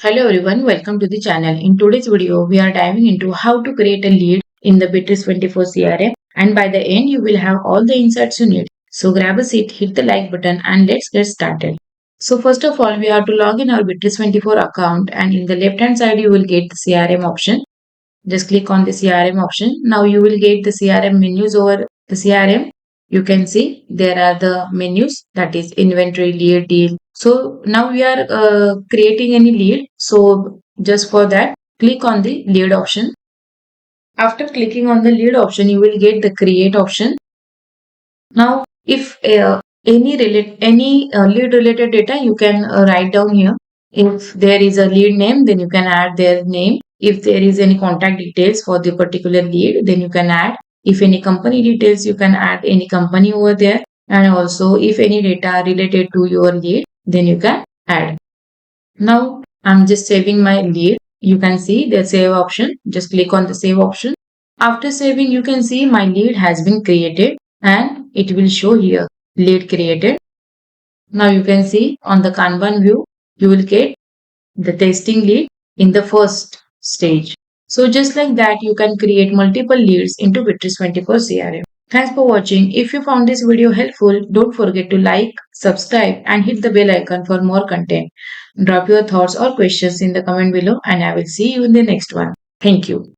Hello everyone, welcome to the channel. In today's video, we are diving into how to create a lead in the Bitrix24 CRM, and by the end you will have all the insights you need. So grab a seat, hit the like button and let's get started. So first of all, we have to log in our Bitrix24 account, and in the left hand side you will get the CRM option. Just click on the CRM option. Now you will get the CRM menus over the CRM. You can see there are the menus, that is inventory, lead, deal. So now we are creating any lead. So just for that, click on the lead option. After clicking on the lead option, you will get the create option. Now if any lead related data, you can write down here. If there is a lead name, then you can add their name. If there is any contact details for the particular lead, then you can add. If any company details, you can add any company over there. And also if any data related to your lead, then you can add. Now I'm just saving my lead. You can see the save option. Just click on the save option. After saving, you can see my lead has been created and it will show here lead created. Now you can see on the Kanban view, you will get the testing lead in the first stage. So just like that, you can create multiple leads into Bitrix24 CRM. Thanks for watching. If you found this video helpful, don't forget to like, subscribe and hit the bell icon for more content. Drop your thoughts or questions in the comment below and I will see you in the next one. Thank you.